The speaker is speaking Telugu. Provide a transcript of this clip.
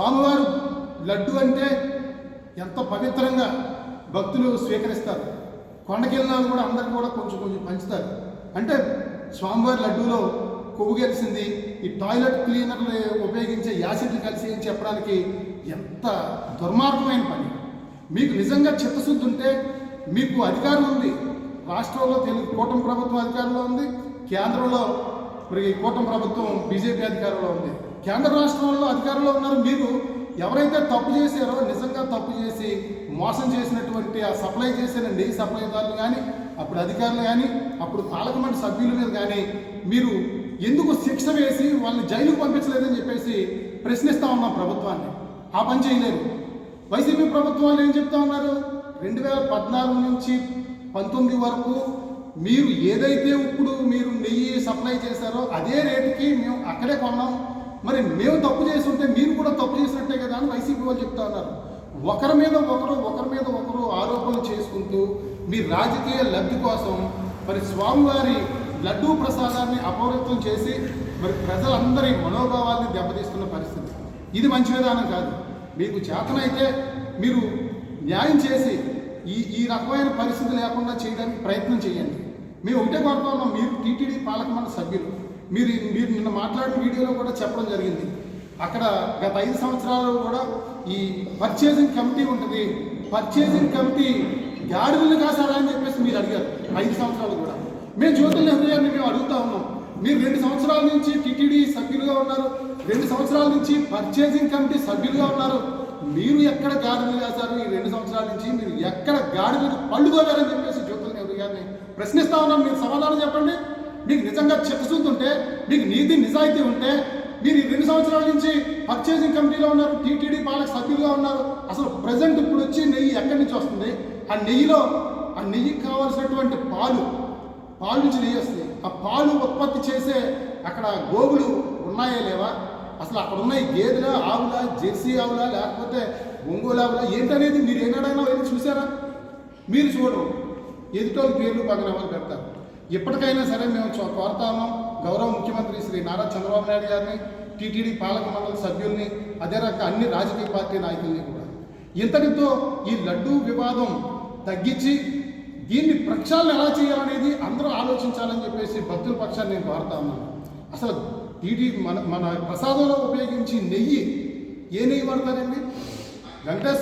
స్వామివారు లడ్డు అంటే ఎంత పవిత్రంగా భక్తులు స్వీకరిస్తారు. కొండకెళ్ళినాలు కూడా అందరికీ కూడా కొంచెం కొంచెం పంచుతారు. అంటే స్వామివారి లడ్డూలో కొవ్వు కలిసింది, ఈ టాయిలెట్ క్లీనర్లు ఉపయోగించే యాసిడ్లు కలిసి అని చెప్పడానికి ఎంత దుర్మార్గమైన పని. మీకు నిజంగా చిత్తశుద్ధి ఉంటే మీకు అధికారం ఉంది. రాష్ట్రంలో కూటమి ప్రభుత్వం అధికారంలో ఉంది, కేంద్రంలో మరి కూటమి ప్రభుత్వం బీజేపీ అధికారంలో ఉంది. కేంద్ర రాష్ట్రంలో అధికారంలో ఉన్నారు. మీరు ఎవరైతే తప్పు చేశారో, నిజంగా తప్పు చేసి మోసం చేసినటువంటి ఆ సప్లై చేసిన నెయ్యి సప్లైదారులు కానీ, అప్పుడు అధికారులు కానీ, అప్పుడు పాలకమండలి సభ్యుల మీద కానీ మీరు ఎందుకు శిక్ష వేసి వాళ్ళని జైలుకు పంపించలేదని చెప్పేసి ప్రశ్నిస్తూ ఉన్నాం ప్రభుత్వాన్ని. ఆ పని చేయలేదు. వైసీపీ ప్రభుత్వం వాళ్ళు ఏం చెప్తా ఉన్నారు? 2014 నుంచి 19 వరకు మీరు ఏదైతే ఇప్పుడు మీరు నెయ్యి సప్లై చేశారో అదే రేటుకి మేము అక్కడే కొన్నాం. మరి మేము తప్పు చేసి ఉంటే మీరు కూడా తప్పు చేసినట్టే కదా అని వైసీపీ వాళ్ళు చెప్తా ఉన్నారు. ఒకరి మీద ఒకరు ఆరోపణలు చేసుకుంటూ మీ రాజకీయ లబ్ధి కోసం మరి స్వామివారి లడ్డూ ప్రసాదాన్ని అపవిత్రం చేసి మరి ప్రజలందరి మనోభావాల్ని దెబ్బతీస్తున్న పరిస్థితి. ఇది మంచి విధానం కాదు. మీకు చేతనైతే మీరు న్యాయం చేసి ఈ రకమైన పరిస్థితి లేకుండా చేయడానికి ప్రయత్నం చేయండి. మేము ఒకటే కోరుతా ఉన్నాం, మీరు టీటీడీ పాలకమండలి సభ్యులు, మీరు నిన్న మాట్లాడిన వీడియోలో కూడా చెప్పడం జరిగింది. అక్కడ గత 5 సంవత్సరాలు కూడా ఈ పర్చేసింగ్ కమిటీ ఉంటుంది. పర్చేసింగ్ కమిటీ గాడిదలు కాసారా అని చెప్పేసి మీరు అడిగారు. 5 సంవత్సరాలు కూడా మేము జ్యోతుల నెహ్రూ గారిని మేము అడుగుతా ఉన్నాం. మీరు 2 సంవత్సరాల నుంచి టీటీడీ సభ్యులుగా ఉన్నారు, 2 సంవత్సరాల నుంచి పర్చేసింగ్ కమిటీ సభ్యులుగా ఉన్నారు. మీరు ఎక్కడ గాడిదలు కాశారు? ఈ 2 సంవత్సరాల నుంచి మీరు ఎక్కడ గాడిదలు పళ్ళుకోవారని చెప్పేసి జ్యోతుల నెహ్రూ గారిని ప్రశ్నిస్తా ఉన్నాం. మీరు సమాధానం చెప్పండి. మీకు నిజంగా చిత్తశుద్ధి ఉంటే, మీకు నీతి నిజాయితీ ఉంటే, మీరు ఈ 2 సంవత్సరాల నుంచి పర్చేసింగ్ కమిటీలో ఉన్నారు, టీటీడీ పాలక సభ్యులుగా ఉన్నారు. అసలు ప్రజెంట్ ఇప్పుడు వచ్చి నెయ్యి ఎక్కడి నుంచి వస్తుంది? ఆ నెయ్యికి కావాల్సినటువంటి పాలు నుంచి నెయ్యి వస్తుంది. ఆ పాలు ఉత్పత్తి చేసే అక్కడ గోవులు ఉన్నాయా లేవా? అసలు అక్కడ ఉన్నాయి గేదెల, ఆవుల, జెర్సీ ఆవుల, లేకపోతే ఒంగోలు ఆవుల ఏంటనేది మీరు ఏనాడైనా వెళ్ళి చూసారా? మీరు చూడరు. ఎదుటోళ్ళ పేర్లు పగనవాళ్ళు పెడతారు. ఎప్పటికైనా సరే మేము కోరుతాము గౌరవ ముఖ్యమంత్రి శ్రీ నారా చంద్రబాబు నాయుడు గారిని, టీటీడీ పాలక మండలి సభ్యుల్ని, అదే రకంగా అన్ని రాజకీయ పార్టీ నాయకుల్ని కూడా ఇంతటితో ఈ లడ్డూ వివాదం తగ్గించి దీన్ని ప్రక్షాళన ఎలా చేయాలనేది అందరూ ఆలోచించాలని చెప్పేసి భక్తుల పక్షాన్ని నేను కోరుతా ఉన్నాను. అసలు మన ప్రసాదంలో ఉపయోగించి నెయ్యి ఏ నెయ్యి వాడతారండి? వెంకటేశ్వర